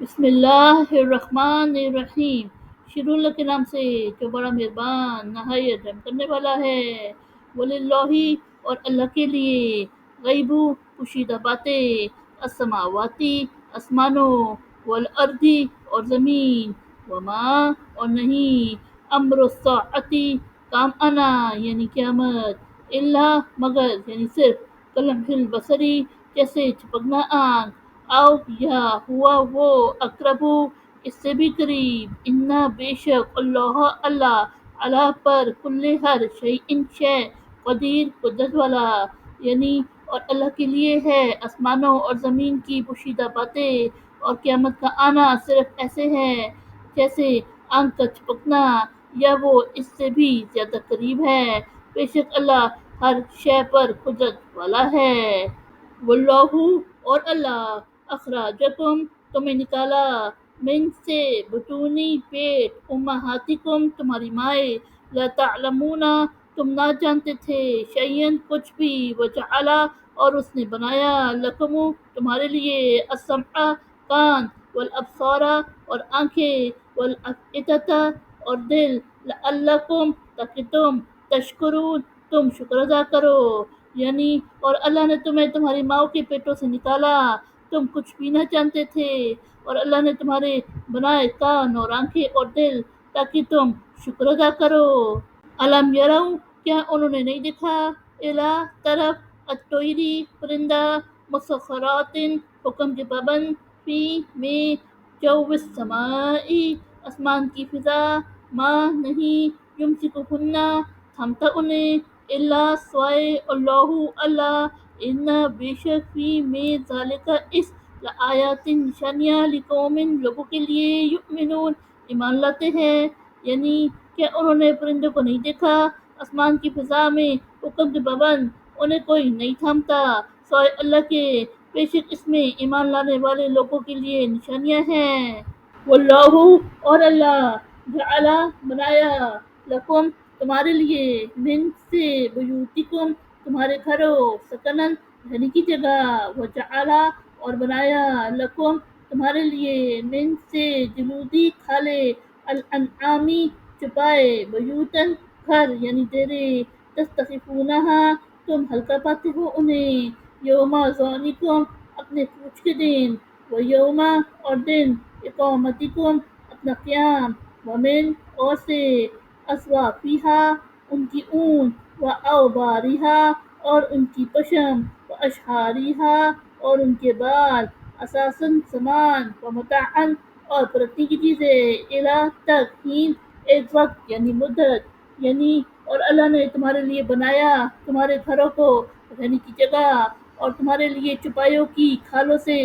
بسم اللہ الرحمن الرحیم، شروع اللہ کے نام سے جو بڑا مہربان نہایت رحم کرنے والا ہے۔ وللہ، اور اللہ کے لیے، غیب پوشیدہ باتیں، السماواتی آسمانوں، والارضی اور زمین، وما اور نہیں، امر الساعتی کام آنا یعنی قیامت، الا مگر یعنی صرف، کلمح البصری جیسے چپکنا آنکھ، او یا ہوا وہ، اقرب اس سے بھی قریب، انا بے شک، اللہ اللہ پر کل ہر شیء شے، قدیر قدرت والا، یعنی اور اللہ کے لیے ہے آسمانوں اور زمین کی پوشیدہ باتیں، اور قیامت کا آنا صرف ایسے ہے جیسے آنکھ کا چپکنا، یا وہ اس سے بھی زیادہ قریب ہے، بے شک اللہ ہر شے پر قدرت والا ہے۔ واللہ، اور اللہ، اخراجکم تمہیں نکالا، من سے بطونی پیٹ، امہاتکم تمہاری مائیں، لا تعلمون تم نہ جانتے تھے، شیئن کچھ بھی، وجعل اور اس نے بنایا، لکم تمہارے لیے، السمع کان، والابصار اور آنکھیں، والافئدۃ اور دل، لعلکم تاکہ تم، تشکرون تم شکر ادا کرو، یعنی اور اللہ نے تمہیں تمہاری ماؤں کے پیٹوں سے نکالا، تم کچھ بھی نہ جانتے تھے، اور اللہ نے تمہارے بنائے کان اور آنکھیں اور دل تاکہ تم شکر ادا کرو۔ علم یرو، کیا انہوں نے نہیں دیکھا، الا طرف، الطیری پرندہ، مسخرات حکم کے پابند، فی میں، جو السماء آسمان کی فضا، ماں نہیں، یمسکہن تھامتا انہیں، الا سوائے، اللہ اللہ، ان بے شک، فی میں ذالک اس، لآیات نشانیاں، لقوم لوگوں کے لیے، یؤمنون ایمان لاتے ہیں، یعنی کیا انہوں نے پرندوں کو نہیں دیکھا آسمان کی فضا میں حکم کے پابند، انہیں کوئی نہیں تھامتا سوائے اللہ کے، بے شک اس میں ایمان لانے والے لوگوں کے لیے نشانیاں ہیں۔ واللہ، اور اللہ، جعل بنایا، لکم تمہارے لیے، من سے بیوتکم تمہارے گھروں، سکنن رہنے کی جگہ، وجعل اور بنایا، لکم تمہارے لیے، من سے جلودی کھالے، الانعامی چپائے، بیوتن گھر یعنی ڈیرے، تستخفونہا تم ہلکا پاتے ہو انہیں، یوم ظعنکم اپنے کوچ کے دن، و یوم اور دن، اقامتکم اپنا قیام، ومن اور سے، اصوافیہا ان کی اون، و اوباریہا اور ان کی پشم، و اشعاریہا اور ان کے بال، اساساً سامان، و متاعاً اور پرکھنے کی چیزیں، الی تک، ہین ایک وقت یعنی مدت، یعنی اور اللہ نے تمہارے لیے بنایا تمہارے گھروں کو رہنے کی جگہ، اور تمہارے لیے چپائیوں کی کھالوں سے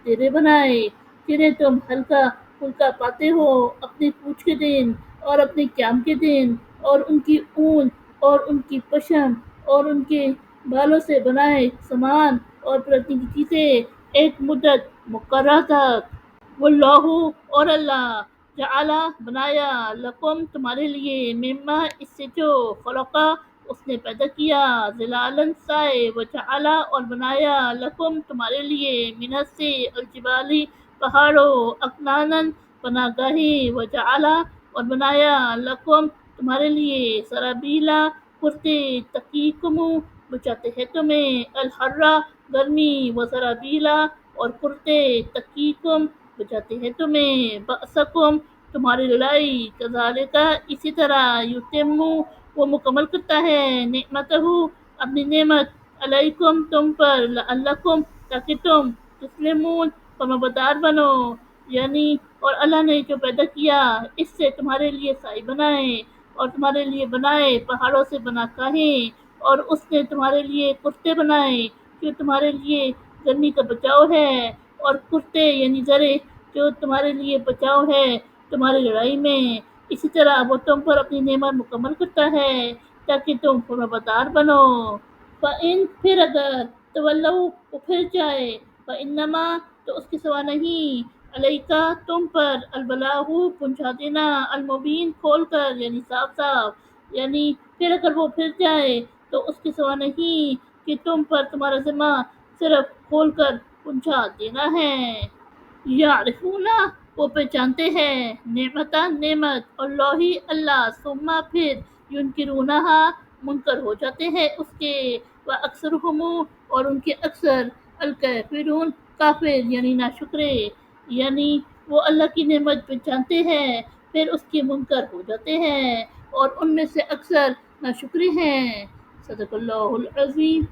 ڈیرے بنائے، جنہیں تم ہلکا پھلکا پاتے ہو اپنے کوچ کے دن اور اپنے قیام کے دن، اور ان کی اون اور ان کی پشم اور ان کے بالوں سے بنائے سامان اور پرکھنے کی چیزیں ایک مدت مقررہ تک۔ واللہ، اور اللہ، جعل بنایا، لکم تمہارے لیے، مما اس سے جو، خلقا اس نے پیدا کیا، ظلالن سائے، وجعل اور بنایا، لکم تمہارے لیے، من سے الجبال پہاڑوں، اکنانن پناہ گاہیں، وجعل اور بنایا، لکم تمہارے لیے، سرابیلا کرتے، تقیکم بچاتے ہیں تمہیں، الحر گرمی، وسرابیلا اور کرتے، تقیکم بچاتے ہیں تمہیں، بأسکم تمہاری لڑائی، کذالک اسی طرح، یتم وہ مکمل کرتا ہے، نعمتہ اپنی نعمت، علیکم تم پر، لعلکم تاکہ تم، تسلمون فرمانبردار بنو، یعنی اور اللہ نے جو پیدا کیا اس سے تمہارے لیے سائے بنائے، اور تمہارے لیے بنائے پہاڑوں سے بنا گاہیں، اور اس نے تمہارے لیے کرتے بنائے جو تمہارے لیے گرمی کا بچاؤ ہے، اور کرتے یعنی زرے جو تمہارے لیے بچاؤ ہے تمہاری لڑائی میں، اسی طرح وہ تم پر اپنی نعمت مکمل کرتا ہے تاکہ تم فرمانبردار بنو۔ فَإِن پھر اگر، تولوا وہ پھر جائے، فَإِنَّمَا تو اس کے سوا نہیں، علیکا تم پر، البلاغ پہنچا دینا، المبین کھول کر یعنی صاف صاف، یعنی پھر اگر وہ پھر جائے تو اس کے سوا نہیں کہ تم پر تمہارا ذمہ صرف کھول کر پہنچا دینا ہے۔ یعرفونا وہ پہچانتے ہیں، نعمتا نعمت، اللہ اللہ، ثم پھر ینکرونہا منکر ہو جاتے ہیں اس کے، واکثرہم اور ان کے اکثر، الکافرون کافر یعنی ناشکرے، یعنی وہ اللہ کی نعمت پہچانتے ہیں پھر اس کے منکر ہو جاتے ہیں، اور ان میں سے اکثر ناشکرے ہیں۔ صدق اللہ العظیم۔